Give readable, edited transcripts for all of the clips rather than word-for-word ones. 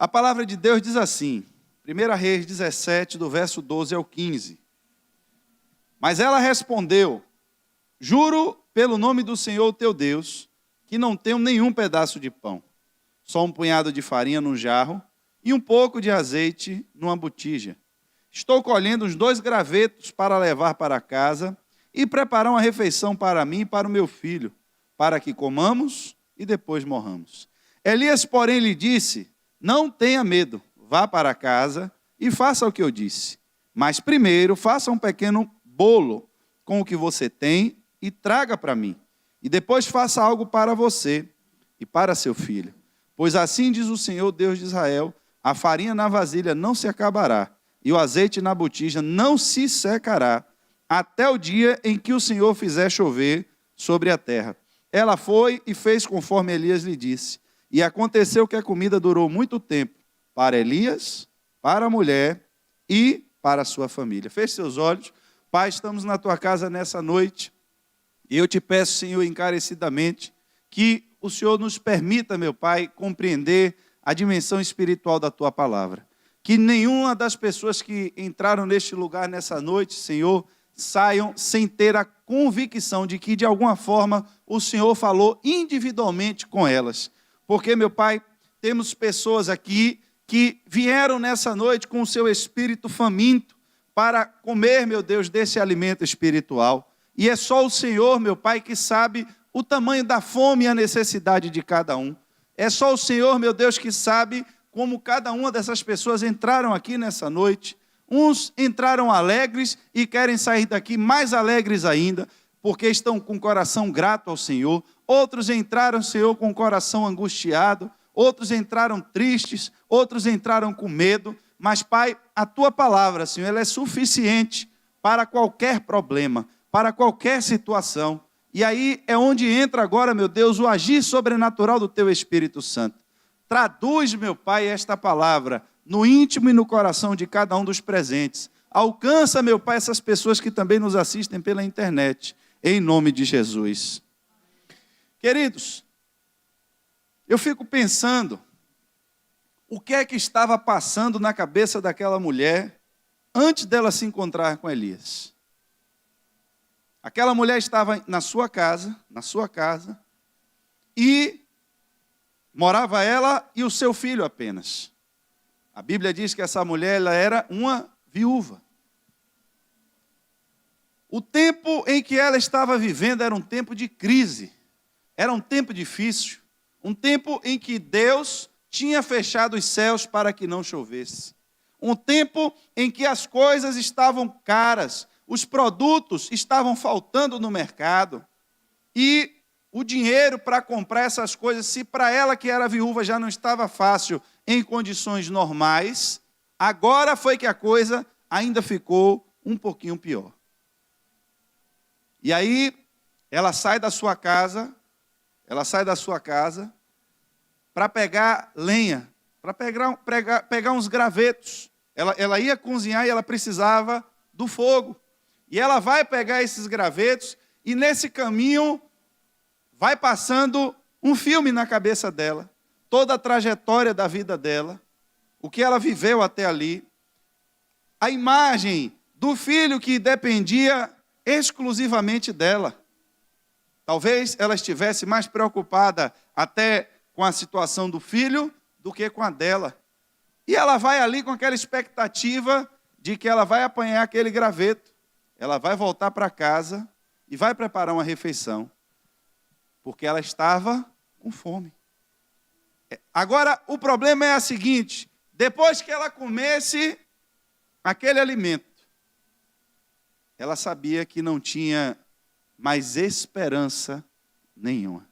A palavra de Deus diz assim, 1 Reis 17, do verso 12 ao 15. Mas ela respondeu, juro pelo nome do Senhor teu Deus, que não tenho nenhum pedaço de pão, só um punhado de farinha num jarro e um pouco de azeite numa botija. Estou colhendo uns 2 gravetos para levar para casa e preparar uma refeição para mim e para o meu filho, para que comamos e depois morramos. Elias, porém, lhe disse, não tenha medo, vá para casa e faça o que eu disse. Mas primeiro faça um pequeno bolo com o que você tem e traga para mim. E depois faça algo para você e para seu filho. Pois assim diz o Senhor Deus de Israel, a farinha na vasilha não se acabará, e o azeite na botija não se secará, até o dia em que o Senhor fizer chover sobre a terra. Ela foi e fez conforme Elias lhe disse. E aconteceu que a comida durou muito tempo para Elias, para a mulher e para a sua família. Feche seus olhos. Pai, estamos na tua casa nessa noite. E eu te peço, Senhor, encarecidamente, que o Senhor nos permita, meu Pai, compreender a dimensão espiritual da tua palavra. Que nenhuma das pessoas que entraram neste lugar nessa noite, Senhor, saiam sem ter a convicção de que, de alguma forma, o Senhor falou individualmente com elas. Porque, meu Pai, temos pessoas aqui que vieram nessa noite com o seu espírito faminto para comer, meu Deus, desse alimento espiritual. E é só o Senhor, meu Pai, que sabe o tamanho da fome e a necessidade de cada um. É só o Senhor, meu Deus, que sabe como cada uma dessas pessoas entraram aqui nessa noite. Uns entraram alegres e querem sair daqui mais alegres ainda, porque estão com o coração grato ao Senhor. Outros entraram, Senhor, com o coração angustiado. Outros entraram tristes, outros entraram com medo. Mas, Pai, a tua palavra, Senhor, ela é suficiente para qualquer problema, para qualquer situação. E aí é onde entra agora, meu Deus, o agir sobrenatural do teu Espírito Santo. Traduz, meu Pai, esta palavra no íntimo e no coração de cada um dos presentes. Alcança, meu Pai, essas pessoas que também nos assistem pela internet, em nome de Jesus. Queridos, eu fico pensando, o que é que estava passando na cabeça daquela mulher antes dela se encontrar com Elias? Aquela mulher estava na sua casa, e morava ela e o seu filho apenas. A Bíblia diz que essa mulher ela era uma viúva. O tempo em que ela estava vivendo era um tempo de crise, era um tempo difícil, um tempo em que Deus tinha fechado os céus para que não chovesse. Um tempo em que as coisas estavam caras, os produtos estavam faltando no mercado e o dinheiro para comprar essas coisas, se para ela que era viúva já não estava fácil em condições normais, agora foi que a coisa ainda ficou um pouquinho pior. E aí ela sai da sua casa para pegar lenha, para pegar uns gravetos. Ela ia cozinhar e ela precisava do fogo. E ela vai pegar esses gravetos e nesse caminho vai passando um filme na cabeça dela. Toda a trajetória da vida dela, o que ela viveu até ali. A imagem do filho que dependia exclusivamente dela. Talvez ela estivesse mais preocupada até com a situação do filho do que com a dela. E ela vai ali com aquela expectativa de que ela vai apanhar aquele graveto. Ela vai voltar para casa e vai preparar uma refeição, porque ela estava com fome. Agora, o problema é o seguinte, depois que ela comesse aquele alimento, ela sabia que não tinha mais esperança nenhuma.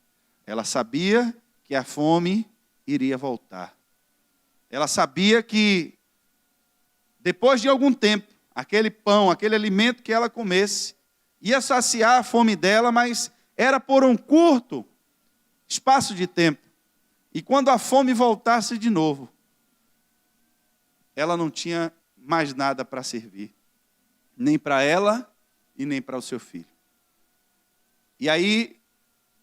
Ela sabia que a fome iria voltar. Ela sabia que, depois de algum tempo, aquele pão, aquele alimento que ela comesse, ia saciar a fome dela, mas era por um curto espaço de tempo. E quando a fome voltasse de novo, ela não tinha mais nada para servir. Nem para ela e nem para o seu filho. E aí,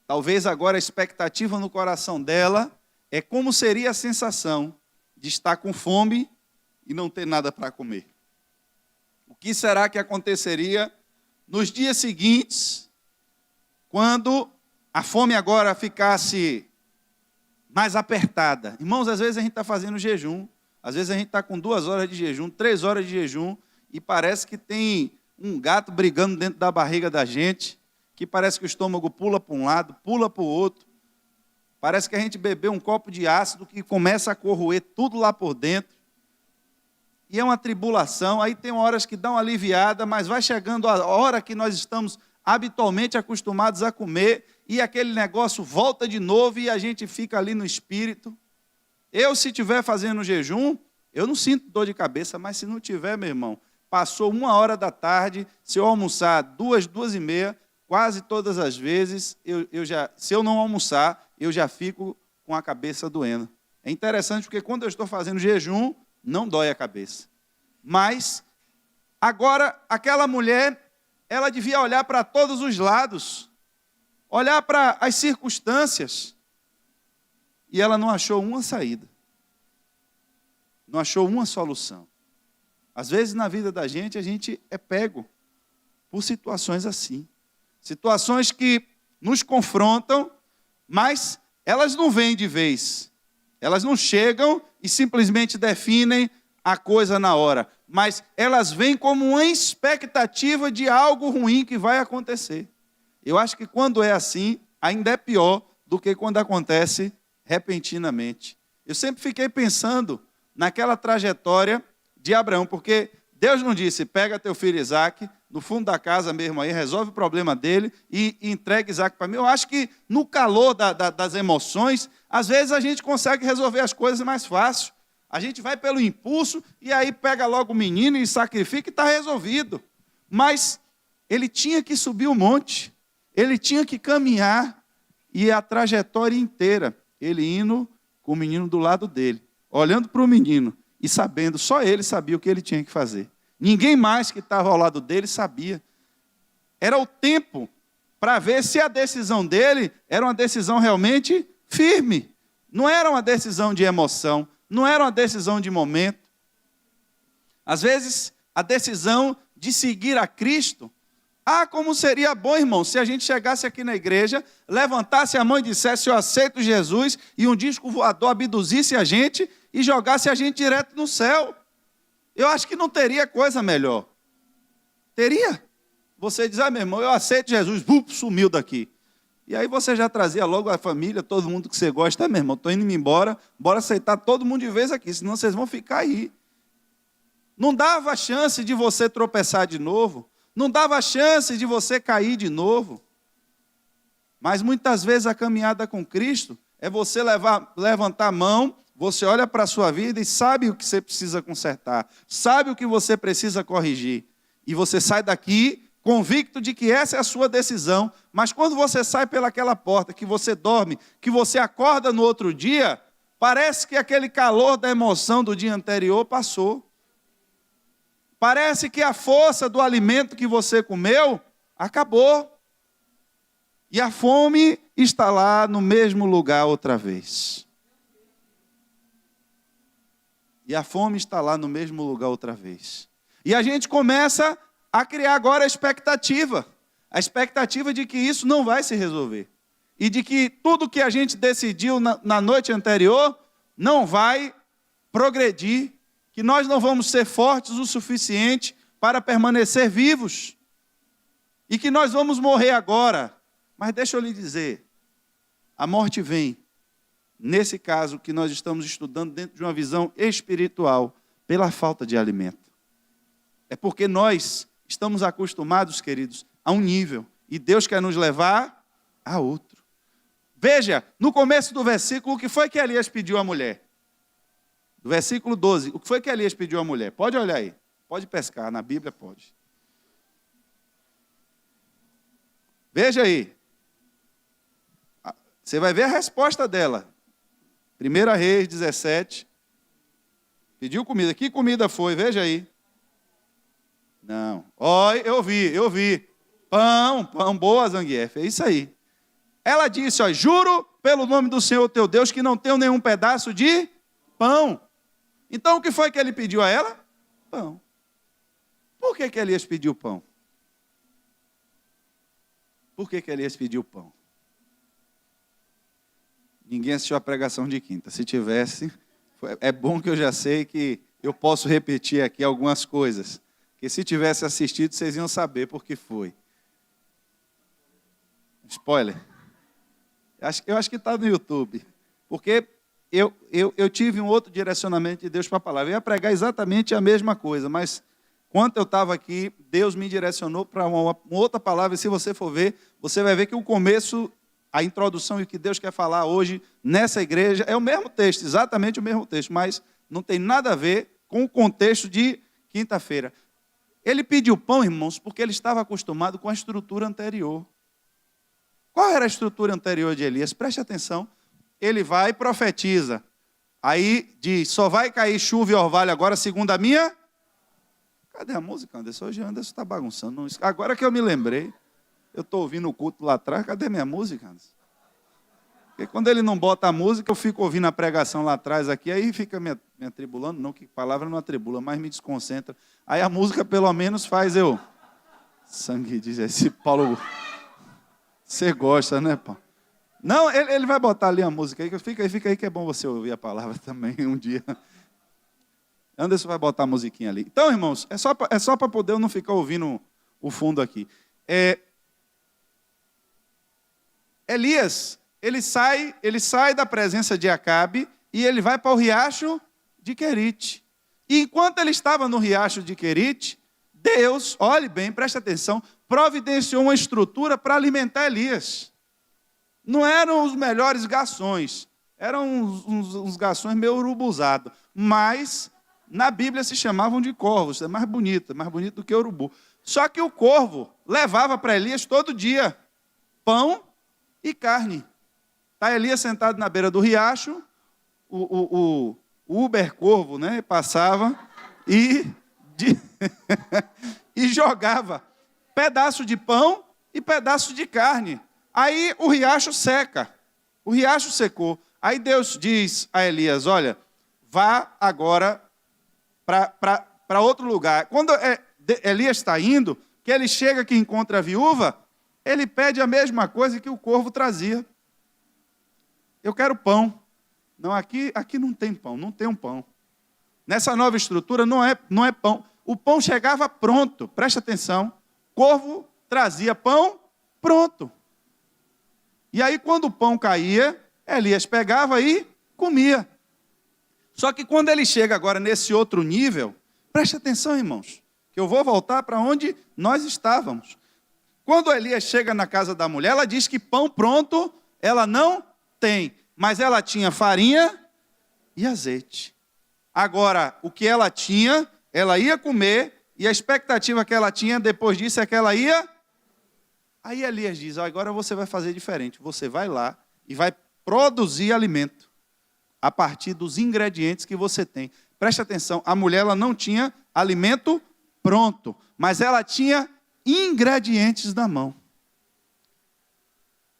talvez agora a expectativa no coração dela é como seria a sensação de estar com fome e não ter nada para comer. O que será que aconteceria nos dias seguintes, quando a fome agora ficasse mais apertada? Irmãos, às vezes a gente está fazendo jejum, às vezes a gente está com 2 horas de jejum, 3 horas de jejum, e parece que tem um gato brigando dentro da barriga da gente, que parece que o estômago pula para um lado, pula para o outro. Parece que a gente bebeu um copo de ácido que começa a corroer tudo lá por dentro. E é uma tribulação, aí tem horas que dão uma aliviada, mas vai chegando a hora que nós estamos habitualmente acostumados a comer, e aquele negócio volta de novo e a gente fica ali no espírito. Eu, se estiver fazendo jejum, eu não sinto dor de cabeça, mas se não tiver, meu irmão, passou 1h da tarde, se eu almoçar 2, 2h30, quase todas as vezes, se eu não almoçar, eu já fico com a cabeça doendo. É interessante porque quando eu estou fazendo jejum, não dói a cabeça. Mas, agora, aquela mulher, ela devia olhar para todos os lados, olhar para as circunstâncias, e ela não achou uma saída. Não achou uma solução. Às vezes, na vida da gente, a gente é pego por situações assim. Situações que nos confrontam, mas elas não vêm de vez. Elas não chegam e simplesmente definem a coisa na hora. Mas elas vêm como uma expectativa de algo ruim que vai acontecer. Eu acho que quando é assim, ainda é pior do que quando acontece repentinamente. Eu sempre fiquei pensando naquela trajetória de Abraão, porque Deus não disse, pega teu filho Isaque, no fundo da casa mesmo aí, resolve o problema dele e entrega Isaque para mim. Eu acho que no calor das emoções, às vezes a gente consegue resolver as coisas mais fácil. A gente vai pelo impulso e aí pega logo o menino e sacrifica e está resolvido. Mas ele tinha que subir o monte, ele tinha que caminhar, e a trajetória inteira, ele indo com o menino do lado dele, olhando para o menino e sabendo, só ele sabia o que ele tinha que fazer. Ninguém mais que estava ao lado dele sabia. Era o tempo para ver se a decisão dele era uma decisão realmente firme. Não era uma decisão de emoção, não era uma decisão de momento. Às vezes, a decisão de seguir a Cristo, como seria bom, irmão, se a gente chegasse aqui na igreja, levantasse a mão e dissesse, eu aceito Jesus, e um disco voador abduzisse a gente e jogasse a gente direto no céu. Eu acho que não teria coisa melhor. Teria? Você diz, meu irmão, eu aceito Jesus, sumiu daqui. E aí você já trazia logo a família, todo mundo que você gosta, meu irmão, estou indo embora, bora aceitar todo mundo de vez aqui, senão vocês vão ficar aí. Não dava chance de você tropeçar de novo, não dava chance de você cair de novo. Mas muitas vezes a caminhada com Cristo é você levantar a mão, você olha para a sua vida e sabe o que você precisa consertar, sabe o que você precisa corrigir. E você sai daqui convicto de que essa é a sua decisão, mas quando você sai pelaquela porta, que você dorme, que você acorda no outro dia, parece que aquele calor da emoção do dia anterior passou. Parece que a força do alimento que você comeu acabou. E a fome está lá no mesmo lugar outra vez. E a fome está lá no mesmo lugar outra vez. E a gente começa a criar agora a expectativa de que isso não vai se resolver. E de que tudo que a gente decidiu na noite anterior não vai progredir, que nós não vamos ser fortes o suficiente para permanecer vivos, e que nós vamos morrer agora. Mas deixa eu lhe dizer, a morte vem, nesse caso que nós estamos estudando dentro de uma visão espiritual, pela falta de alimento. É porque nós estamos acostumados, queridos, a um nível, e Deus quer nos levar a outro. Veja, no começo do versículo, o que foi que Elias pediu à mulher? Do versículo 12, o que foi que Elias pediu à mulher? Pode olhar aí, pode pescar, na Bíblia pode. Veja aí. Você vai ver a resposta dela. 1 Reis 17. Pediu comida. Que comida foi? Veja aí. Não. Olha, eu vi. Pão boa, Zangief. É isso aí. Ela disse, juro pelo nome do Senhor teu Deus que não tenho nenhum pedaço de pão. Então o que foi que ele pediu a ela? Pão. Por que Elias pediu pão? Por que Elias pediu pão? Ninguém assistiu a pregação de quinta. Se tivesse, é bom que eu já sei que eu posso repetir aqui algumas coisas. Que se tivesse assistido, vocês iam saber por que foi. Spoiler. Eu acho que está no YouTube. Porque eu tive um outro direcionamento de Deus para a palavra. Eu ia pregar exatamente a mesma coisa, mas quando eu estava aqui, Deus me direcionou para uma outra palavra. E se você for ver, você vai ver que o começo, a introdução e o que Deus quer falar hoje nessa igreja é o mesmo texto, exatamente o mesmo texto, mas não tem nada a ver com o contexto de quinta-feira. Ele pediu pão, irmãos, porque ele estava acostumado com a estrutura anterior. Qual era a estrutura anterior de Elias? Preste atenção. Ele vai e profetiza. Aí diz, só vai cair chuva e orvalho agora, segundo a minha... Cadê a música, Anderson? Hoje Anderson está bagunçando. Agora que eu me lembrei, eu estou ouvindo o culto lá atrás, cadê minha música, Anderson? Porque quando ele não bota a música, eu fico ouvindo a pregação lá atrás aqui, aí fica me atribulando, não, que palavra não atribula, mas me desconcentra. Aí a música pelo menos faz eu... Sangue diz, esse Paulo... Você gosta, né, Paulo? Não, ele vai botar ali a música aí, fica aí que é bom você ouvir a palavra também um dia. Anderson vai botar a musiquinha ali. Então, irmãos, é só para poder eu não ficar ouvindo o fundo aqui. Elias, ele sai da presença de Acabe e ele vai para o riacho de Querite. E enquanto ele estava no riacho de Querite, Deus, olhe bem, preste atenção, providenciou uma estrutura para alimentar Elias. Não eram os melhores garçons, eram uns garçons meio urubuzados, mas na Bíblia se chamavam de corvos, é mais bonito do que urubu. Só que o corvo levava para Elias todo dia pão e carne. Está Elias sentado na beira do riacho, o Uber corvo, né, passava e jogava pedaço de pão e pedaço de carne. Aí o riacho seca, o riacho secou. Aí Deus diz a Elias, olha, vá agora para outro lugar. Quando Elias está indo, que ele chega que encontra a viúva, ele pede a mesma coisa que o corvo trazia. Eu quero pão. Não, aqui não tem pão, não tem um pão. Nessa nova estrutura não é pão. O pão chegava pronto, preste atenção. Corvo trazia pão pronto. E aí quando o pão caía, Elias pegava e comia. Só que quando ele chega agora nesse outro nível, preste atenção, irmãos, que eu vou voltar para onde nós estávamos. Quando Elias chega na casa da mulher, ela diz que pão pronto ela não tem, mas ela tinha farinha e azeite. Agora, o que ela tinha, ela ia comer, e a expectativa que ela tinha depois disso é que ela ia... Aí Elias diz, agora você vai fazer diferente, você vai lá e vai produzir alimento a partir dos ingredientes que você tem. Preste atenção, a mulher ela não tinha alimento pronto, mas ela tinha ingredientes na mão.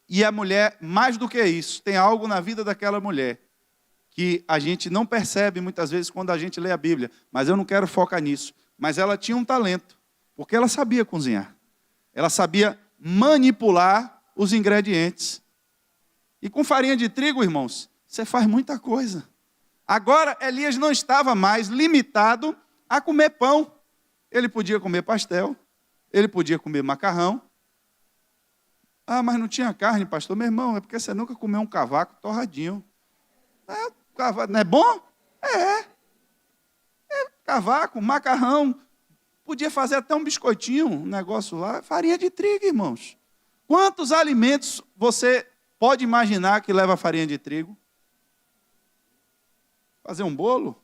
E a mulher, mais do que isso, tem algo na vida daquela mulher que a gente não percebe muitas vezes quando a gente lê a Bíblia, mas eu não quero focar nisso. Mas ela tinha um talento, porque ela sabia cozinhar. Ela sabia manipular os ingredientes. E com farinha de trigo, irmãos, você faz muita coisa. Agora, Elias não estava mais limitado a comer pão. Ele podia comer pastel, ele podia comer macarrão. Ah, mas não tinha carne, pastor. Meu irmão, é porque você nunca comeu um cavaco torradinho. Cavaco, não é bom? Cavaco, macarrão. Podia fazer até um biscoitinho, um negócio lá. Farinha de trigo, irmãos. Quantos alimentos você pode imaginar que leva farinha de trigo? Fazer um bolo?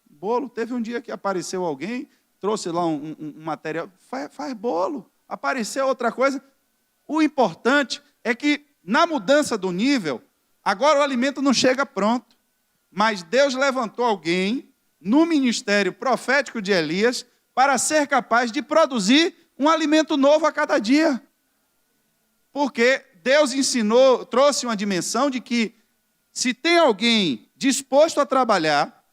Bolo. Teve um dia que apareceu alguém, trouxe lá um material. Faz bolo. Apareceu outra coisa. O importante é que, na mudança do nível, agora o alimento não chega pronto. Mas Deus levantou alguém no ministério profético de Elias para ser capaz de produzir um alimento novo a cada dia. Porque Deus ensinou, trouxe uma dimensão de que se tem alguém disposto a trabalhar,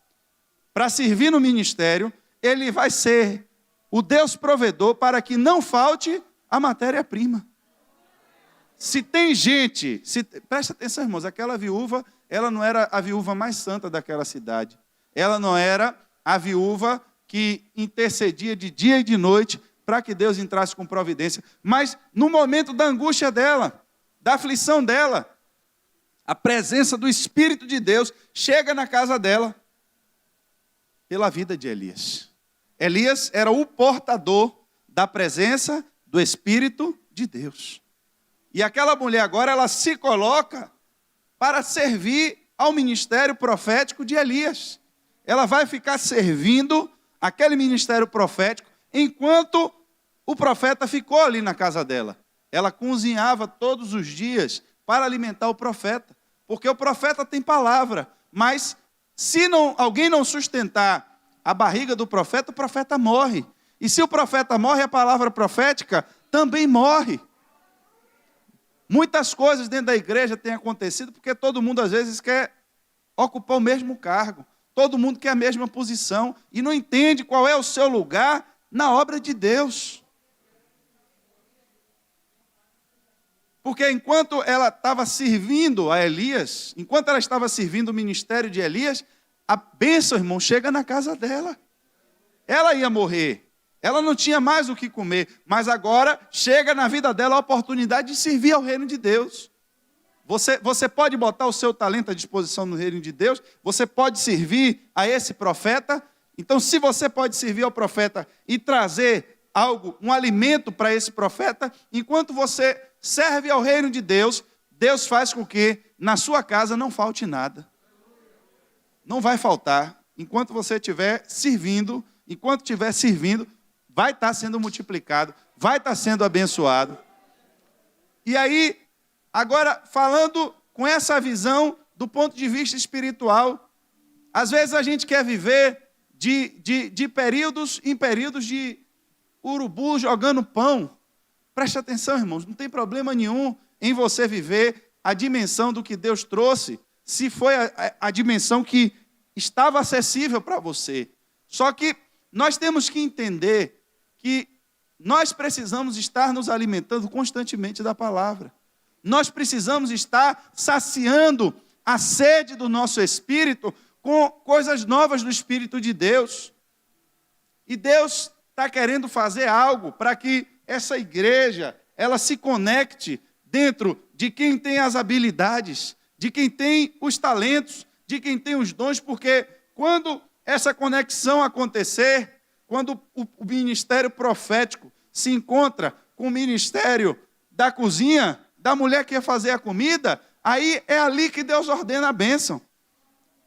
para servir no ministério, ele vai ser o Deus provedor para que não falte a matéria-prima. Se tem gente, presta atenção, irmãos, aquela viúva, ela não era a viúva mais santa daquela cidade. Ela não era a viúva que intercedia de dia e de noite para que Deus entrasse com providência. Mas no momento da angústia dela, da aflição dela, a presença do Espírito de Deus chega na casa dela pela vida de Elias. Elias era o portador da presença do Espírito de Deus. E aquela mulher agora, ela se coloca para servir ao ministério profético de Elias. Ela vai ficar servindo aquele ministério profético enquanto o profeta ficou ali na casa dela. Ela cozinhava todos os dias para alimentar o profeta, porque o profeta tem palavra, mas se alguém não sustentar a barriga do profeta, o profeta morre. E se o profeta morre, a palavra profética também morre. Muitas coisas dentro da igreja têm acontecido porque todo mundo às vezes quer ocupar o mesmo cargo. Todo mundo quer a mesma posição e não entende qual é o seu lugar na obra de Deus. Porque enquanto ela estava servindo a Elias, enquanto ela estava servindo o ministério de Elias, a bênção, irmão, chega na casa dela. Ela ia morrer. Ela não tinha mais o que comer, mas agora chega na vida dela a oportunidade de servir ao reino de Deus. Você pode botar o seu talento à disposição no reino de Deus, você pode servir a esse profeta. Então, se você pode servir ao profeta e trazer algo, um alimento para esse profeta, enquanto você serve ao reino de Deus, Deus faz com que na sua casa não falte nada. Não vai faltar. Enquanto você estiver servindo, vai estar sendo multiplicado, vai estar sendo abençoado. E aí, agora falando com essa visão do ponto de vista espiritual, às vezes a gente quer viver de períodos em períodos de urubu jogando pão. Preste atenção, irmãos, não tem problema nenhum em você viver a dimensão do que Deus trouxe, se foi a dimensão que estava acessível para você. Só que nós temos que entender que nós precisamos estar nos alimentando constantemente da palavra. Nós precisamos estar saciando a sede do nosso espírito com coisas novas do Espírito de Deus. E Deus está querendo fazer algo para que essa igreja, ela se conecte dentro de quem tem as habilidades, de quem tem os talentos, de quem tem os dons, porque quando essa conexão acontecer, quando o ministério profético se encontra com o ministério da cozinha, da mulher que ia fazer a comida, aí é ali que Deus ordena a bênção.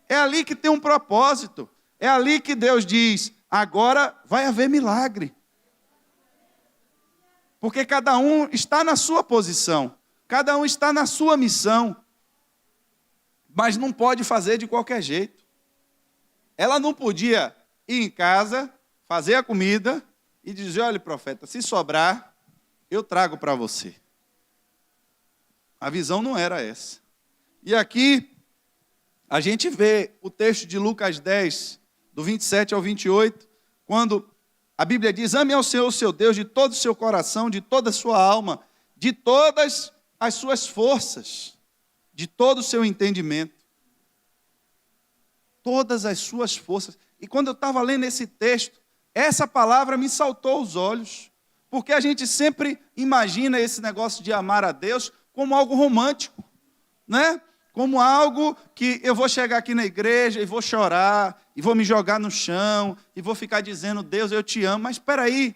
É ali que tem um propósito. É ali que Deus diz, agora vai haver milagre. Porque cada um está na sua posição, cada um está na sua missão, mas não pode fazer de qualquer jeito. Ela não podia ir em casa, fazer a comida e dizer, olha, profeta, se sobrar, eu trago para você. A visão não era essa. E aqui, a gente vê o texto de Lucas 10, do 27 ao 28, quando a Bíblia diz, ame ao Senhor, seu Deus, de todo o seu coração, de toda a sua alma, de todas as suas forças, de todo o seu entendimento. Todas as suas forças. E quando eu estava lendo esse texto, essa palavra me saltou aos olhos, porque a gente sempre imagina esse negócio de amar a Deus como algo romântico, né? Como algo que eu vou chegar aqui na igreja e vou chorar, e vou me jogar no chão, e vou ficar dizendo, Deus, eu te amo. Mas espera aí,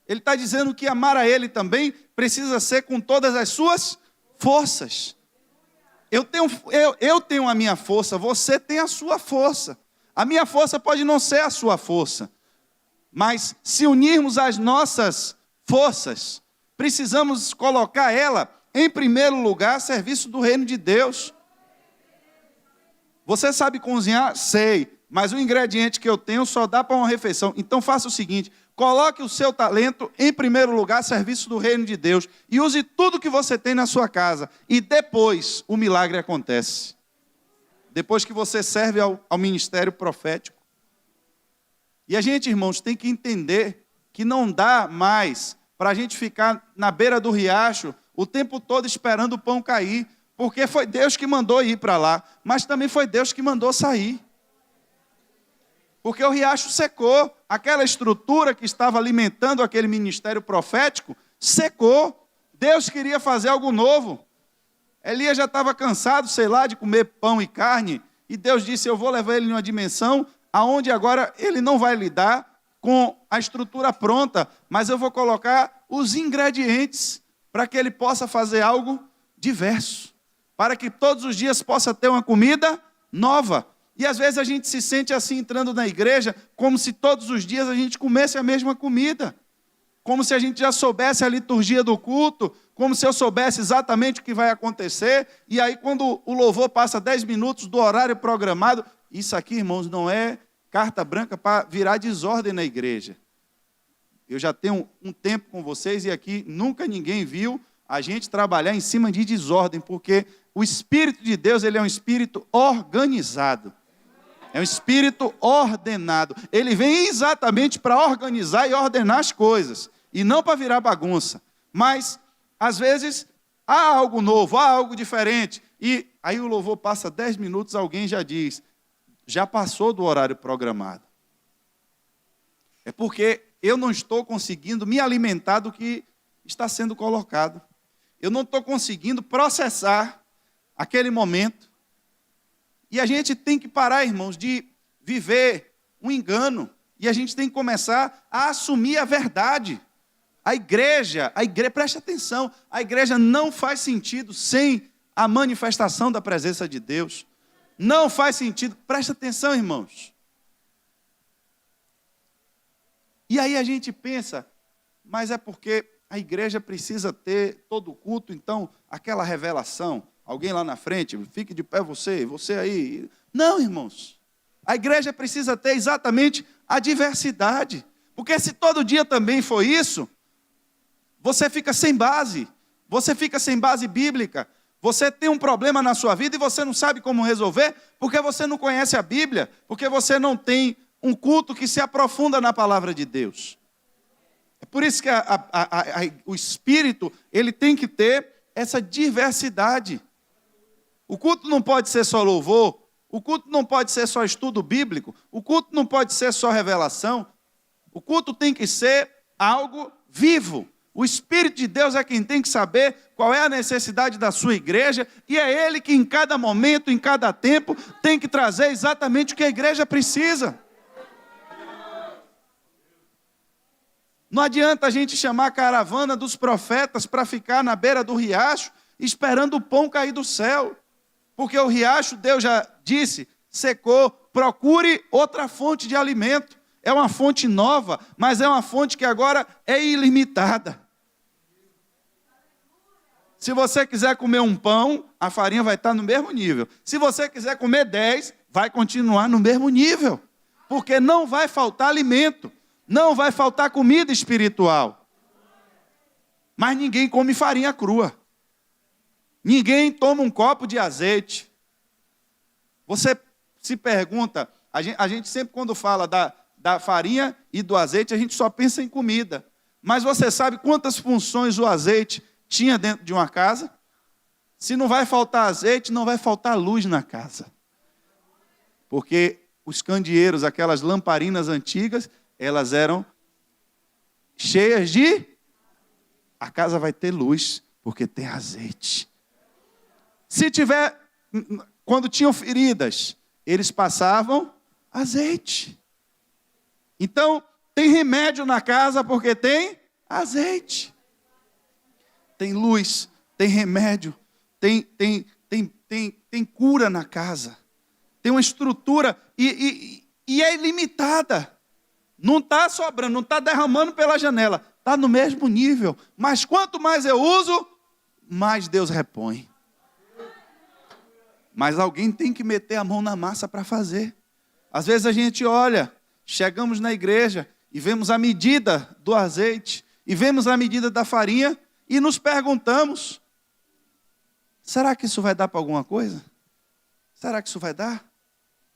ele está dizendo que amar a Ele também precisa ser com todas as suas forças. Eu tenho a minha força, você tem a sua força. A minha força pode não ser a sua força, mas se unirmos as nossas forças, precisamos colocar ela em primeiro lugar a serviço do reino de Deus. Você sabe cozinhar? Sei, mas o ingrediente que eu tenho só dá para uma refeição. Então faça o seguinte, coloque o seu talento em primeiro lugar a serviço do reino de Deus e use tudo que você tem na sua casa e depois o milagre acontece. Depois que você serve ao ministério profético. E a gente, irmãos, tem que entender que não dá mais para a gente ficar na beira do riacho o tempo todo esperando o pão cair, porque foi Deus que mandou ir para lá, mas também foi Deus que mandou sair. Porque o riacho secou, aquela estrutura que estava alimentando aquele ministério profético, secou. Deus queria fazer algo novo. Elias já estava cansado, sei lá, de comer pão e carne, e Deus disse, eu vou levar ele em uma dimensão aonde agora ele não vai lidar com a estrutura pronta, mas eu vou colocar os ingredientes para que ele possa fazer algo diverso, para que todos os dias possa ter uma comida nova. E às vezes a gente se sente assim entrando na igreja, como se todos os dias a gente comesse a mesma comida, como se a gente já soubesse a liturgia do culto, como se eu soubesse exatamente o que vai acontecer, e aí quando o louvor passa 10 minutos do horário programado, isso aqui, irmãos, não é carta branca para virar desordem na igreja. Eu já tenho um tempo com vocês e aqui nunca ninguém viu a gente trabalhar em cima de desordem, porque o Espírito de Deus, ele é um Espírito organizado. É um Espírito ordenado. Ele vem exatamente para organizar e ordenar as coisas, e não para virar bagunça. Mas, às vezes, há algo novo, há algo diferente, e aí o louvor passa 10 minutos, alguém já diz, já passou do horário programado. É porque eu não estou conseguindo me alimentar do que está sendo colocado. Eu não estou conseguindo processar aquele momento. E a gente tem que parar, irmãos, de viver um engano. E a gente tem que começar a assumir a verdade. A igreja, preste atenção, a igreja não faz sentido sem a manifestação da presença de Deus. Não faz sentido, preste atenção, irmãos. E aí a gente pensa, mas é porque a igreja precisa ter todo o culto, então aquela revelação, alguém lá na frente, fique de pé você aí. Não, irmãos, a igreja precisa ter exatamente a diversidade, porque se todo dia também for isso, você fica sem base bíblica, você tem um problema na sua vida e você não sabe como resolver, porque você não conhece a Bíblia, porque você não tem um culto que se aprofunda na palavra de Deus. É por isso que o Espírito, ele tem que ter essa diversidade. O culto não pode ser só louvor, o culto não pode ser só estudo bíblico, o culto não pode ser só revelação, o culto tem que ser algo vivo. O Espírito de Deus é quem tem que saber qual é a necessidade da sua igreja, e é Ele que em cada momento, em cada tempo, tem que trazer exatamente o que a igreja precisa. Não adianta a gente chamar a caravana dos profetas para ficar na beira do riacho, esperando o pão cair do céu. Porque o riacho, Deus já disse, secou, procure outra fonte de alimento. É uma fonte nova, mas é uma fonte que agora é ilimitada. Se você quiser comer um pão, a farinha vai estar no mesmo nível. Se você quiser comer 10, vai continuar no mesmo nível. Porque não vai faltar alimento, não vai faltar comida espiritual. Mas ninguém come farinha crua. Ninguém toma um copo de azeite. Você se pergunta, a gente sempre quando fala da farinha e do azeite, a gente só pensa em comida. Mas você sabe quantas funções o azeite tinha dentro de uma casa? Se não vai faltar azeite, não vai faltar luz na casa. Porque os candeeiros, aquelas lamparinas antigas, elas eram cheias de... A casa vai ter luz, porque tem azeite. Se tiver... Quando tinham feridas, eles passavam azeite. Então, tem remédio na casa porque tem azeite. Tem luz, tem remédio, tem cura na casa. Tem uma estrutura e é ilimitada. Não está sobrando, não está derramando pela janela. Está no mesmo nível. Mas quanto mais eu uso, mais Deus repõe. Mas alguém tem que meter a mão na massa para fazer. Às vezes a gente olha, chegamos na igreja e vemos a medida do azeite, e vemos a medida da farinha, e nos perguntamos, será que isso vai dar para alguma coisa? Será que isso vai dar?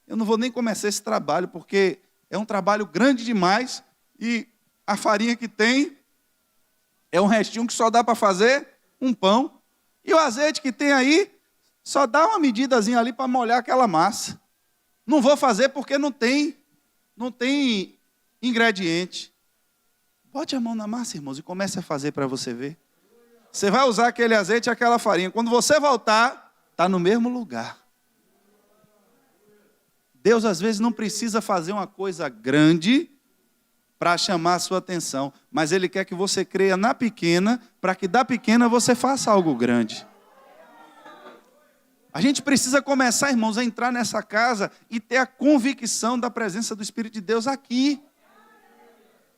Eu não vou nem começar esse trabalho, porque é um trabalho grande demais e a farinha que tem é um restinho que só dá para fazer um pão. E o azeite que tem aí só dá uma medidazinha ali para molhar aquela massa. Não vou fazer porque não tem ingrediente. Bote a mão na massa, irmãos, e comece a fazer para você ver. Você vai usar aquele azeite e aquela farinha. Quando você voltar, está no mesmo lugar. Deus, às vezes, não precisa fazer uma coisa grande para chamar a sua atenção. Mas Ele quer que você creia na pequena, para que da pequena você faça algo grande. A gente precisa começar, irmãos, a entrar nessa casa e ter a convicção da presença do Espírito de Deus aqui.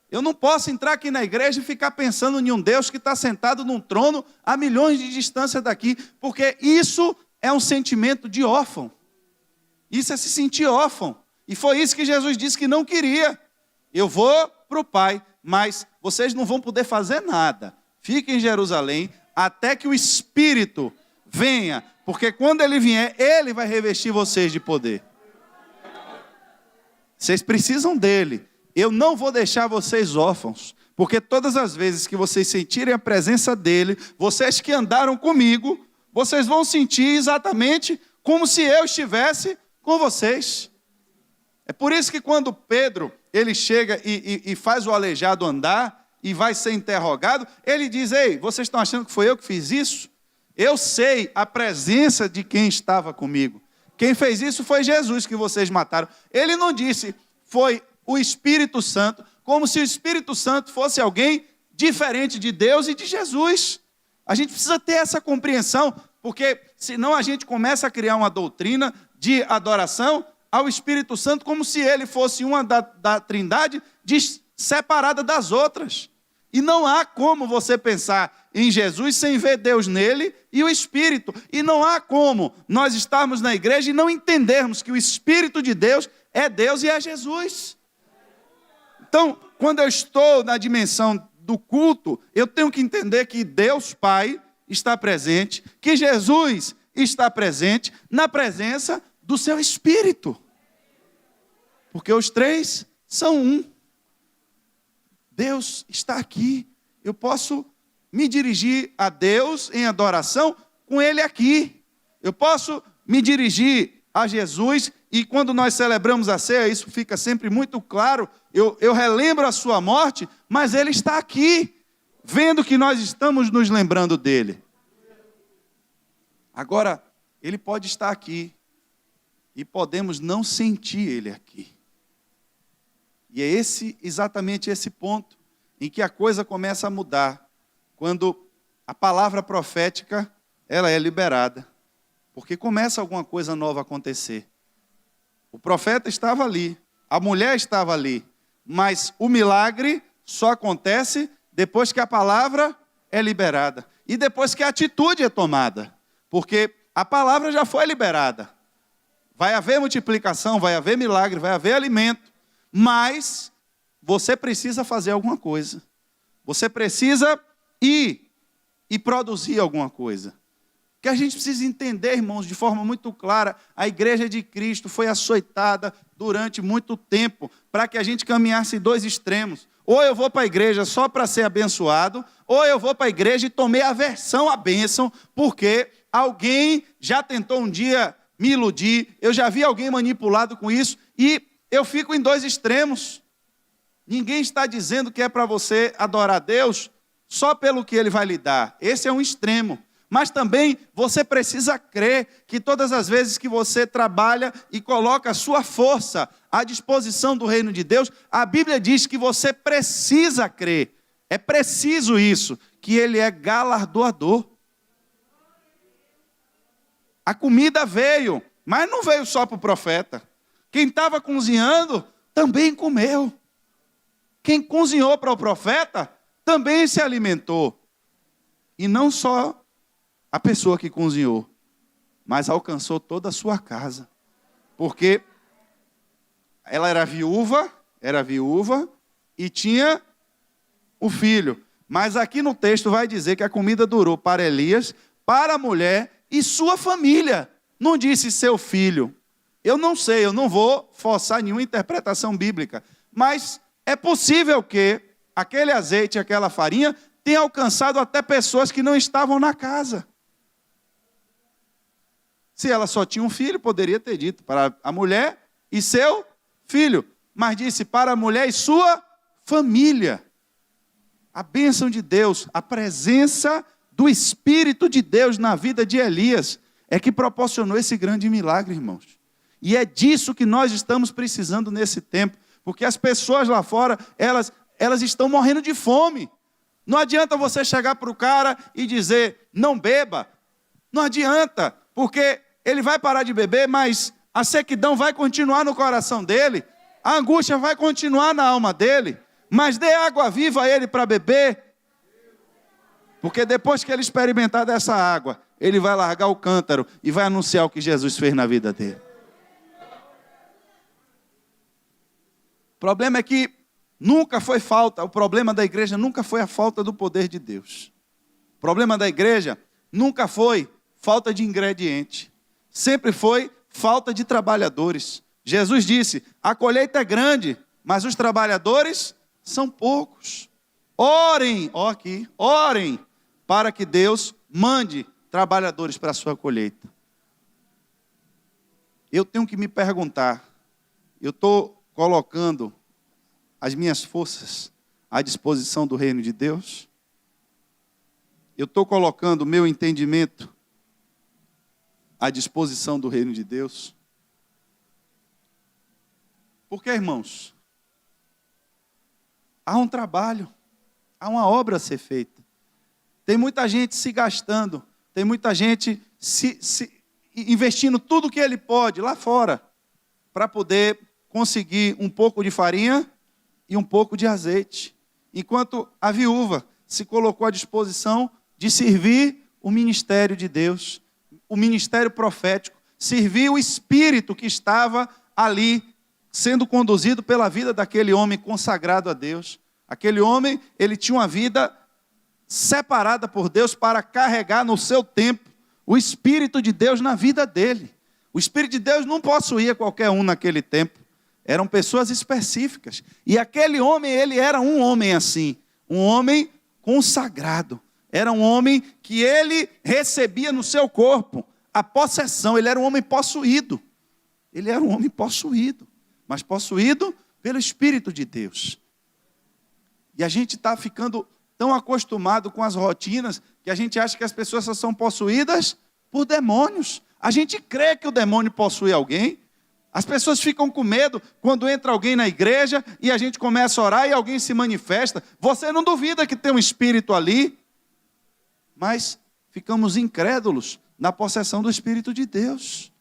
Eu não posso entrar aqui na igreja e ficar pensando em um Deus que está sentado num trono a milhões de distância daqui, porque isso é um sentimento de órfão. Isso é se sentir órfão. E foi isso que Jesus disse que não queria. Eu vou para o Pai, mas vocês não vão poder fazer nada. Fiquem em Jerusalém até que o Espírito venha, porque quando Ele vier, Ele vai revestir vocês de poder. Vocês precisam dEle. Eu não vou deixar vocês órfãos, porque todas as vezes que vocês sentirem a presença dEle, vocês que andaram comigo, vocês vão sentir exatamente como se eu estivesse com vocês. É por isso que quando Pedro, ele chega e faz o aleijado andar e vai ser interrogado, ele diz: ei, vocês estão achando que foi eu que fiz isso? Eu sei a presença de quem estava comigo. Quem fez isso foi Jesus que vocês mataram. Ele não disse, foi o Espírito Santo, como se o Espírito Santo fosse alguém diferente de Deus e de Jesus. A gente precisa ter essa compreensão, porque senão a gente começa a criar uma doutrina de adoração ao Espírito Santo, como se ele fosse uma da Trindade separada das outras. E não há como você pensar em Jesus sem ver Deus nele e o Espírito. E não há como nós estarmos na igreja e não entendermos que o Espírito de Deus é Deus e é Jesus. Então, quando eu estou na dimensão do culto, eu tenho que entender que Deus Pai está presente, que Jesus está presente na presença do seu Espírito. Porque os três são um. Deus está aqui. Eu posso me dirigir a Deus em adoração com Ele aqui. Eu posso me dirigir a Jesus e quando nós celebramos a ceia, isso fica sempre muito claro. Eu relembro a sua morte, mas Ele está aqui, vendo que nós estamos nos lembrando dEle. Agora, Ele pode estar aqui e podemos não sentir Ele aqui. E é exatamente esse ponto em que a coisa começa a mudar, quando a palavra profética ela é liberada, porque começa alguma coisa nova a acontecer. O profeta estava ali, a mulher estava ali, mas o milagre só acontece depois que a palavra é liberada e depois que a atitude é tomada, porque a palavra já foi liberada. Vai haver multiplicação, vai haver milagre, vai haver alimento, mas você precisa fazer alguma coisa. Você precisa ir e produzir alguma coisa. Que a gente precisa entender, irmãos, de forma muito clara, a igreja de Cristo foi açoitada durante muito tempo para que a gente caminhasse em dois extremos. Ou eu vou para a igreja só para ser abençoado, ou eu vou para a igreja e tomei aversão à bênção, porque alguém já tentou um dia me iludir, eu já vi alguém manipulado com isso, e eu fico em dois extremos. Ninguém está dizendo que é para você adorar a Deus só pelo que Ele vai lhe dar. Esse é um extremo. Mas também você precisa crer que todas as vezes que você trabalha e coloca a sua força à disposição do reino de Deus, a Bíblia diz que você precisa crer. É preciso isso, que Ele é galardoador. A comida veio, mas não veio só para o profeta. Quem estava cozinhando também comeu. Quem cozinhou para o profeta também se alimentou. E não só a pessoa que cozinhou, mas alcançou toda a sua casa. Porque ela era viúva e tinha o filho. Mas aqui no texto vai dizer que a comida durou para Elias, para a mulher e sua família. Não disse seu filho. Eu não sei, eu não vou forçar nenhuma interpretação bíblica, mas é possível que aquele azeite, aquela farinha, tenha alcançado até pessoas que não estavam na casa. Se ela só tinha um filho, poderia ter dito para a mulher e seu filho, mas disse para a mulher e sua família. A bênção de Deus, a presença do Espírito de Deus na vida de Elias é que proporcionou esse grande milagre, irmãos. E é disso que nós estamos precisando nesse tempo, porque as pessoas lá fora, elas estão morrendo de fome. Não adianta você chegar para o cara e dizer, não beba. Não adianta, porque ele vai parar de beber, mas a sequidão vai continuar no coração dele, a angústia vai continuar na alma dele, mas dê água viva a ele para beber, porque depois que ele experimentar dessa água, ele vai largar o cântaro e vai anunciar o que Jesus fez na vida dele. O problema é que nunca foi falta, o problema da igreja nunca foi a falta do poder de Deus. O problema da igreja nunca foi falta de ingrediente, sempre foi falta de trabalhadores. Jesus disse, a colheita é grande, mas os trabalhadores são poucos. Orem, orem, para que Deus mande trabalhadores para a sua colheita. Eu tenho que me perguntar, eu estou colocando as minhas forças à disposição do reino de Deus? Eu estou colocando o meu entendimento à disposição do reino de Deus? Porque, irmãos, há um trabalho, há uma obra a ser feita. Tem muita gente se gastando, tem muita gente se investindo tudo que ele pode lá fora para poder conseguir um pouco de farinha e um pouco de azeite. Enquanto a viúva se colocou à disposição de servir o ministério de Deus, o ministério profético, servir o espírito que estava ali sendo conduzido pela vida daquele homem consagrado a Deus. Aquele homem, ele tinha uma vida separada por Deus para carregar no seu tempo o Espírito de Deus na vida dele. O Espírito de Deus não possuía qualquer um naquele tempo. Eram pessoas específicas. E aquele homem, ele era um homem assim, um homem consagrado. Era um homem que ele recebia no seu corpo a possessão. Ele era um homem possuído. Ele era um homem possuído, mas possuído pelo Espírito de Deus. E a gente está ficando tão acostumado com as rotinas que a gente acha que as pessoas só são possuídas por demônios. A gente crê que o demônio possui alguém. As pessoas ficam com medo quando entra alguém na igreja e a gente começa a orar e alguém se manifesta. Você não duvida que tem um espírito ali, mas ficamos incrédulos na possessão do Espírito de Deus.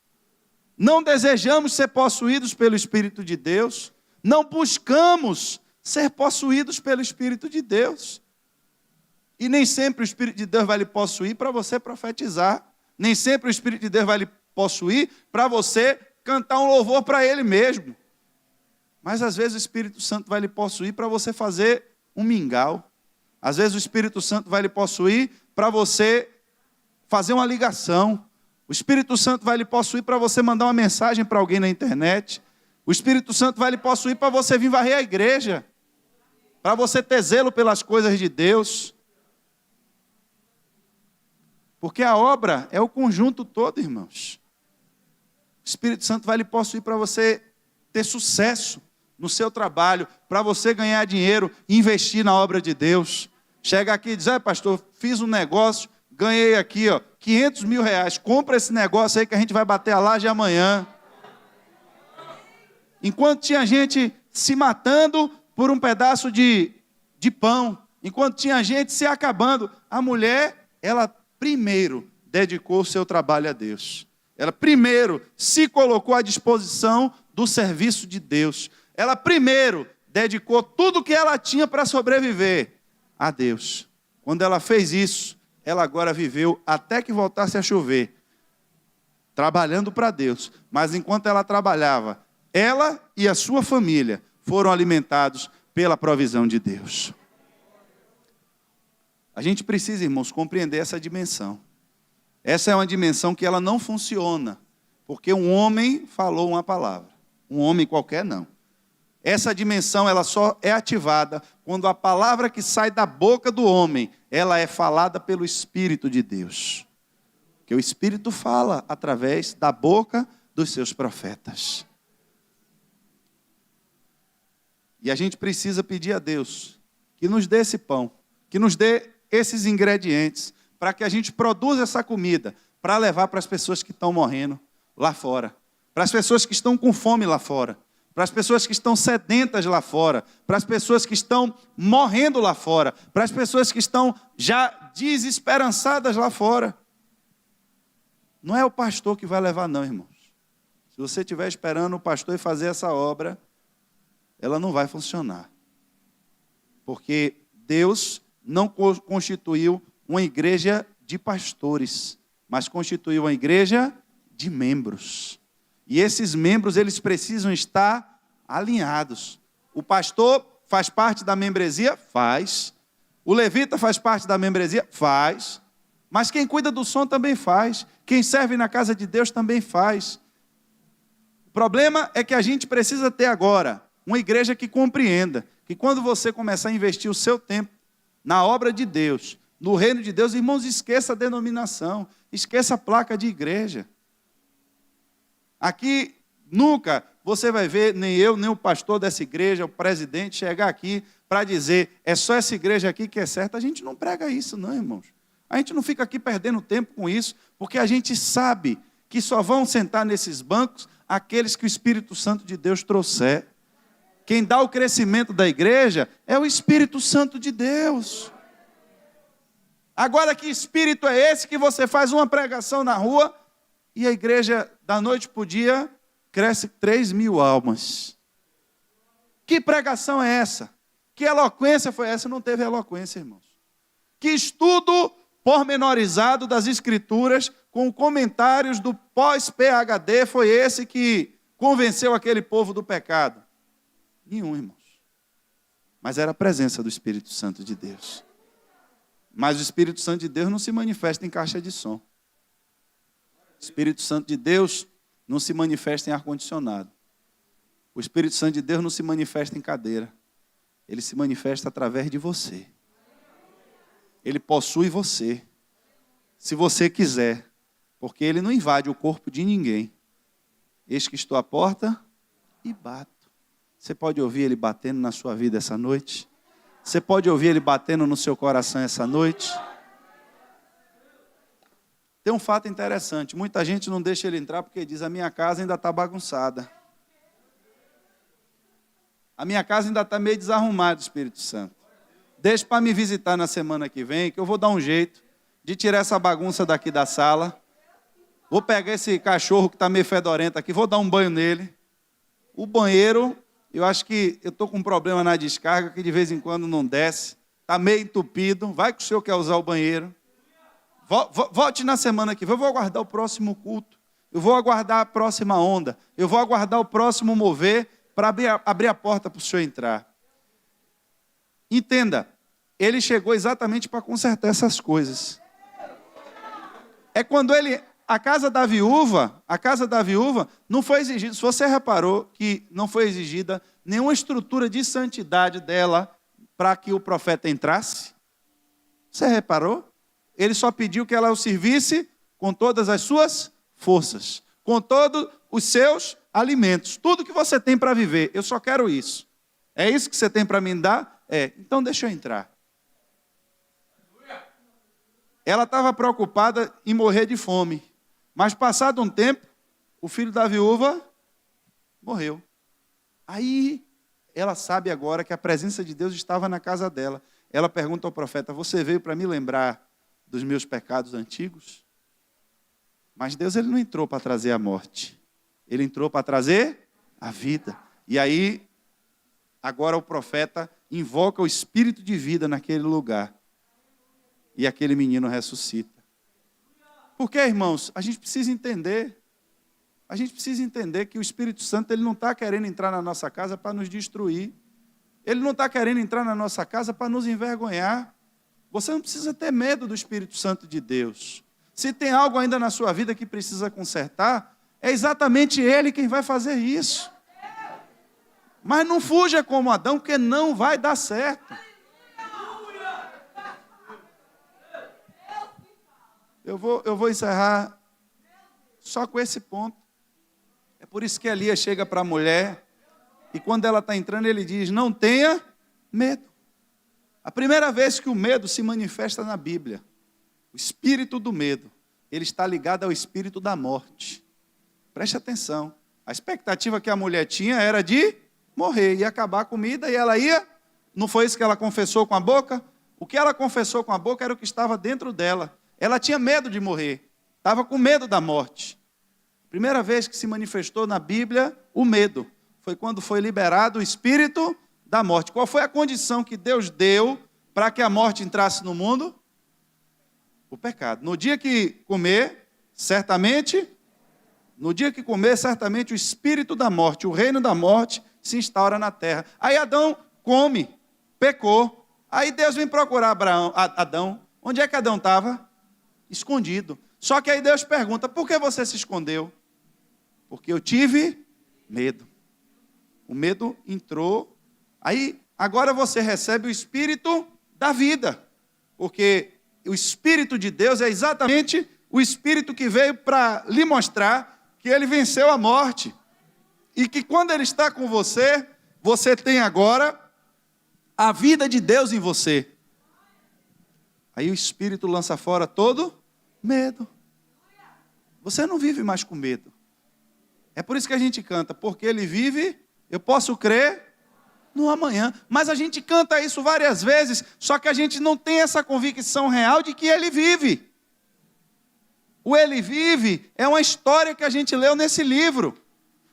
Não desejamos ser possuídos pelo Espírito de Deus. Não buscamos ser possuídos pelo Espírito de Deus. E nem sempre o Espírito de Deus vai lhe possuir para você profetizar. Nem sempre o Espírito de Deus vai lhe possuir para você cantar um louvor para Ele mesmo. Mas às vezes o Espírito Santo vai lhe possuir para você fazer um mingau. Às vezes o Espírito Santo vai lhe possuir para você fazer uma ligação. O Espírito Santo vai lhe possuir para você mandar uma mensagem para alguém na internet. O Espírito Santo vai lhe possuir para você vir varrer a igreja. Para você ter zelo pelas coisas de Deus. Porque a obra é o conjunto todo, irmãos. O Espírito Santo vai lhe possuir para você ter sucesso no seu trabalho, para você ganhar dinheiro e investir na obra de Deus. Chega aqui e diz, pastor, fiz um negócio, ganhei aqui, 500 mil reais, compra esse negócio aí que a gente vai bater a laje amanhã. Enquanto tinha gente se matando por um pedaço de pão, enquanto tinha gente se acabando, a mulher, ela primeiro dedicou o seu trabalho a Deus. Ela primeiro se colocou à disposição do serviço de Deus. Ela primeiro dedicou tudo que ela tinha para sobreviver a Deus. Quando ela fez isso, ela agora viveu até que voltasse a chover, trabalhando para Deus. Mas enquanto ela trabalhava, ela e a sua família foram alimentados pela provisão de Deus. A gente precisa, irmãos, compreender essa dimensão. Essa é uma dimensão que ela não funciona Porque um homem falou uma palavra. Um homem qualquer não. Essa dimensão ela só é ativada quando a palavra que sai da boca do homem, ela é falada pelo Espírito de Deus. Que o Espírito fala através da boca dos seus profetas. E a gente precisa pedir a Deus que nos dê esse pão, que nos dê esses ingredientes, para que a gente produza essa comida, para levar para as pessoas que estão morrendo lá fora, para as pessoas que estão com fome lá fora, para as pessoas que estão sedentas lá fora, para as pessoas que estão morrendo lá fora, para as pessoas que estão já desesperançadas lá fora. Não é o pastor que vai levar não, irmãos. Se você estiver esperando o pastor fazer essa obra, ela não vai funcionar. Porque Deus não constituiu uma igreja de pastores, mas constituiu uma igreja de membros. E esses membros, eles precisam estar alinhados. O pastor faz parte da membresia? Faz. O levita faz parte da membresia? Faz. Mas quem cuida do som também faz. Quem serve na casa de Deus também faz. O problema é que a gente precisa ter agora uma igreja que compreenda que quando você começar a investir o seu tempo na obra de Deus, no reino de Deus, irmãos, esqueça a denominação, esqueça a placa de igreja. Aqui nunca você vai ver, nem eu, nem o pastor dessa igreja, o presidente, chegar aqui para dizer, é só essa igreja aqui que é certa. A gente não prega isso não, irmãos. A gente não fica aqui perdendo tempo com isso, porque a gente sabe que só vão sentar nesses bancos aqueles que o Espírito Santo de Deus trouxer. Quem dá o crescimento da igreja é o Espírito Santo de Deus. Agora, que espírito é esse que você faz uma pregação na rua e a igreja, da noite para o dia, cresce 3.000 almas? Que pregação é essa? Que eloquência foi essa? Não teve eloquência, irmãos. Que estudo pormenorizado das Escrituras, com comentários do pós-PhD, foi esse que convenceu aquele povo do pecado? Nenhum, irmãos. Mas era a presença do Espírito Santo de Deus. Mas o Espírito Santo de Deus não se manifesta em caixa de som. O Espírito Santo de Deus não se manifesta em ar-condicionado. O Espírito Santo de Deus não se manifesta em cadeira. Ele se manifesta através de você. Ele possui você, se você quiser, porque ele não invade o corpo de ninguém. Eis que estou à porta e bato. Você pode ouvir ele batendo na sua vida essa noite? Você pode ouvir ele batendo no seu coração essa noite? Tem um fato interessante, muita gente não deixa ele entrar porque diz, a minha casa ainda está bagunçada. A minha casa ainda está meio desarrumada, Espírito Santo. Deixa para me visitar na semana que vem, que eu vou dar um jeito de tirar essa bagunça daqui da sala. Vou pegar esse cachorro que está meio fedorento aqui, vou dar um banho nele. O banheiro, eu acho que eu estou com um problema na descarga, que de vez em quando não desce. Está meio entupido, vai que o senhor quer usar o banheiro. Volte na semana que vem, eu vou aguardar o próximo culto. Eu vou aguardar a próxima onda. Eu vou aguardar o próximo mover para abrir a porta para o senhor entrar. Entenda, ele chegou exatamente para consertar essas coisas. É quando a casa da viúva não foi exigida. Se você reparou que não foi exigida nenhuma estrutura de santidade dela para que o profeta entrasse? Você reparou? Ele só pediu que ela o servisse com todas as suas forças, com todos os seus alimentos, tudo que você tem para viver. Eu só quero isso. É isso que você tem para me dar? É, então deixa eu entrar. Ela estava preocupada em morrer de fome. Mas passado um tempo, o filho da viúva morreu. Aí, ela sabe agora que a presença de Deus estava na casa dela. Ela pergunta ao profeta, você veio para me lembrar dos meus pecados antigos? Mas Deus ele não entrou para trazer a morte. Ele entrou para trazer a vida. E aí, agora o profeta invoca o espírito de vida naquele lugar. E aquele menino ressuscita. Porque, irmãos, a gente precisa entender. A gente precisa entender que o Espírito Santo ele não está querendo entrar na nossa casa para nos destruir. Ele não está querendo entrar na nossa casa para nos envergonhar. Você não precisa ter medo do Espírito Santo de Deus. Se tem algo ainda na sua vida que precisa consertar, É exatamente Ele quem vai fazer isso. Mas não fuja como Adão, porque não vai dar certo. Eu vou encerrar só com esse ponto. É por isso que Elias chega para a mulher e quando ela está entrando, ele diz, não tenha medo. A primeira vez que o medo se manifesta na Bíblia, o espírito do medo, ele está ligado ao espírito da morte. Preste atenção. A expectativa que a mulher tinha era de morrer, ia acabar a comida e ela ia... Não foi isso que ela confessou com a boca? O que ela confessou com a boca era o que estava dentro dela. Ela tinha medo de morrer, estava com medo da morte. Primeira vez que se manifestou na Bíblia o medo foi quando foi liberado o espírito da morte. Qual foi a condição que Deus deu para que a morte entrasse no mundo? O pecado. No dia que comer, certamente o espírito da morte, o reino da morte se instaura na terra. Aí Adão come, pecou. Aí Deus vem procurar Adão. Onde é que Adão estava? Escondido. Só que aí Deus pergunta, por que você se escondeu? Porque eu tive medo. O medo entrou. Aí, agora você recebe o espírito da vida. Porque o espírito de Deus é exatamente o espírito que veio para lhe mostrar que ele venceu a morte. E que quando ele está com você, você tem agora a vida de Deus em você. Aí o espírito lança fora todo medo. Você não vive mais com medo. É por isso que a gente canta, porque ele vive, eu posso crer no amanhã. Mas a gente canta isso várias vezes, só que a gente não tem essa convicção real de que ele vive. O ele vive é uma história que a gente leu nesse livro.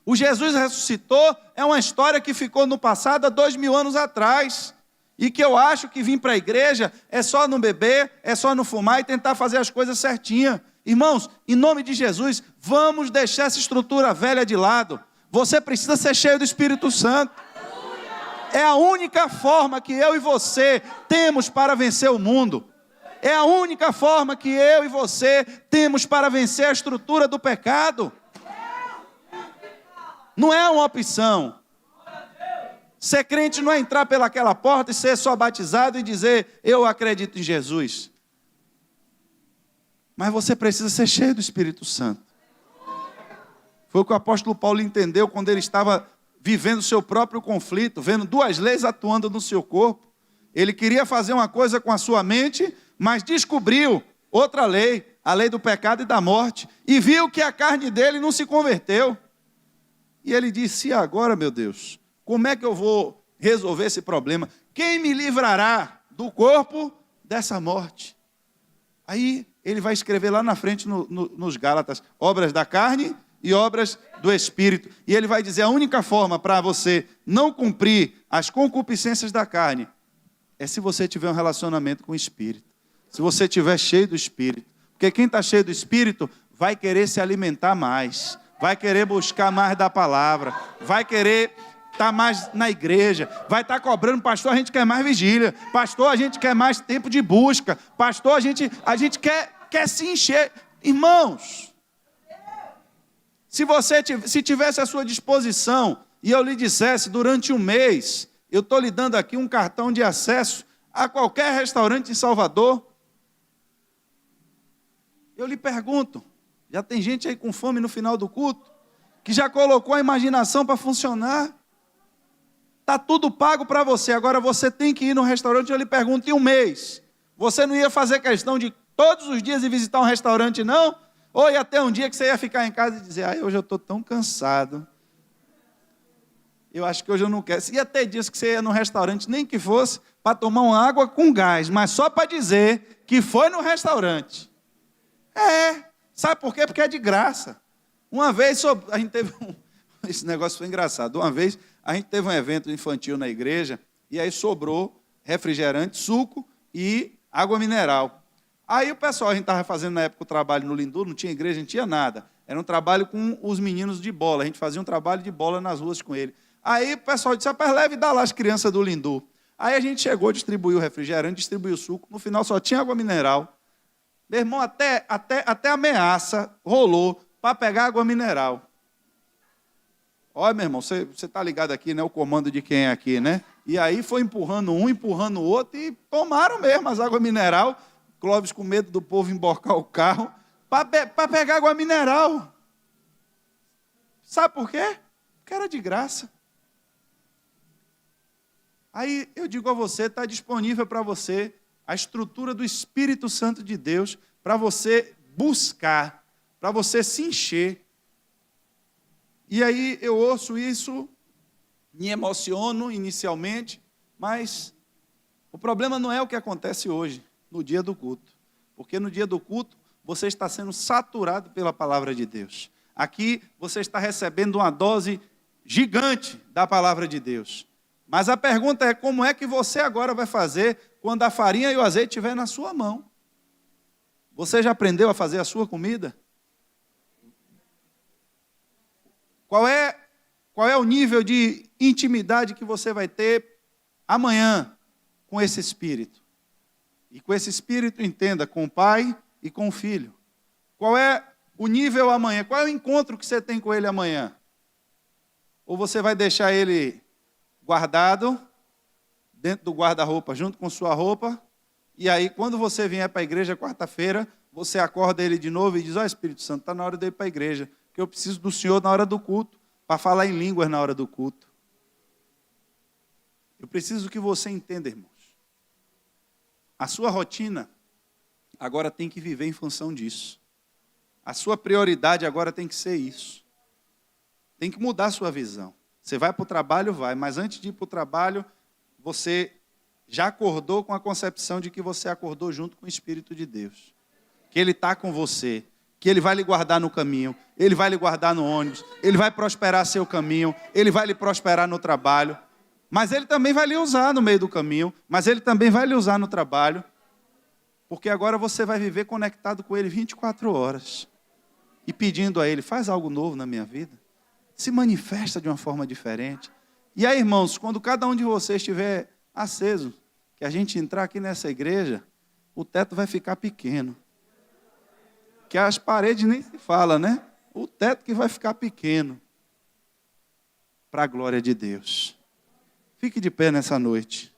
O Jesus ressuscitou é uma história que ficou no passado há 2000 anos atrás. E que eu acho que vir para a igreja é só não beber, é só não fumar e tentar fazer as coisas certinhas. Irmãos, em nome de Jesus, vamos deixar essa estrutura velha de lado. Você precisa ser cheio do Espírito Santo. É a única forma que eu e você temos para vencer o mundo. É a única forma que eu e você temos para vencer a estrutura do pecado. Não é uma opção. Ser crente não é entrar pelaquela porta e ser só batizado e dizer, eu acredito em Jesus. Mas você precisa ser cheio do Espírito Santo. Foi o que o apóstolo Paulo entendeu quando ele estava vivendo o seu próprio conflito, vendo duas leis atuando no seu corpo. Ele queria fazer uma coisa com a sua mente, mas descobriu outra lei, a lei do pecado e da morte, e viu que a carne dele não se converteu. E ele disse, e agora, meu Deus, como é que eu vou resolver esse problema? Quem me livrará do corpo dessa morte? Aí ele vai escrever lá na frente nos Gálatas, obras da carne e obras do Espírito. E ele vai dizer, a única forma para você não cumprir as concupiscências da carne é se você tiver um relacionamento com o Espírito. Se você estiver cheio do Espírito. Porque quem está cheio do Espírito vai querer se alimentar mais, vai querer buscar mais da palavra, vai querer estar mais na igreja, vai estar cobrando, pastor, a gente quer mais vigília, pastor, a gente quer mais tempo de busca, pastor, a gente quer se encher. Irmãos, se tivesse à sua disposição, e eu lhe dissesse, durante um mês, eu estou lhe dando aqui um cartão de acesso a qualquer restaurante em Salvador, eu lhe pergunto, já tem gente aí com fome no final do culto, que já colocou a imaginação para funcionar, está tudo pago para você, agora você tem que ir no restaurante, eu lhe pergunto, em um mês, você não ia fazer questão de todos os dias ir visitar um restaurante, não? Ou ia ter um dia que você ia ficar em casa e dizer, hoje eu estou tão cansado, eu acho que hoje eu não quero. Ia ter dias que você ia no restaurante, nem que fosse para tomar uma água com gás, mas só para dizer que foi no restaurante. Sabe por quê? Porque é de graça. Uma vez, a gente teve esse negócio foi engraçado, uma vez a gente teve um evento infantil na igreja, e aí sobrou refrigerante, suco e água mineral. Aí o pessoal, a gente estava fazendo na época o trabalho no Lindu, não tinha igreja, não tinha nada. Era um trabalho com os meninos de bola, a gente fazia um trabalho de bola nas ruas com ele. Aí o pessoal disse, leve e dá lá as crianças do Lindu. Aí a gente chegou, distribuiu o refrigerante, distribuiu o suco, no final só tinha água mineral. Meu irmão, até ameaça rolou para pegar água mineral. Olha, meu irmão, você está ligado aqui, né? O comando de quem é aqui, né? E aí foi empurrando um, empurrando o outro e tomaram mesmo as águas mineral. Clóvis com medo do povo emborcar o carro para pegar água mineral. Sabe por quê? Porque era de graça. Aí eu digo a você, está disponível para você a estrutura do Espírito Santo de Deus para você buscar, para você se encher. E aí eu ouço isso, me emociono inicialmente, mas o problema não é o que acontece hoje, no dia do culto. Porque no dia do culto, você está sendo saturado pela palavra de Deus. Aqui, você está recebendo uma dose gigante da palavra de Deus. Mas a pergunta é, como é que você agora vai fazer quando a farinha e o azeite estiver na sua mão? Você já aprendeu a fazer a sua comida? Qual é o nível de intimidade que você vai ter amanhã com esse Espírito? E com esse Espírito, entenda, com o Pai e com o Filho. Qual é o nível amanhã? Qual é o encontro que você tem com Ele amanhã? Ou você vai deixar Ele guardado dentro do guarda-roupa, junto com sua roupa, e aí quando você vier para a igreja quarta-feira, você acorda Ele de novo e diz, ó Espírito Santo, está na hora de eu ir para a igreja, que eu preciso do Senhor na hora do culto, para falar em línguas na hora do culto. Eu preciso que você entenda, irmãos. A sua rotina agora tem que viver em função disso. A sua prioridade agora tem que ser isso. Tem que mudar a sua visão. Você vai para o trabalho, vai, mas antes de ir para o trabalho, você já acordou com a concepção de que você acordou junto com o Espírito de Deus. Que Ele está com você, que Ele vai lhe guardar no caminho, Ele vai lhe guardar no ônibus, Ele vai prosperar seu caminho, Ele vai lhe prosperar no trabalho, mas Ele também vai lhe usar no meio do caminho, mas Ele também vai lhe usar no trabalho, porque agora você vai viver conectado com Ele 24 horas e pedindo a Ele, faz algo novo na minha vida, se manifesta de uma forma diferente. E aí, irmãos, quando cada um de vocês estiver aceso, que a gente entrar aqui nessa igreja, o teto vai ficar pequeno. Que as paredes nem se fala, né? O teto que vai ficar pequeno. Para a glória de Deus. Fique de pé nessa noite.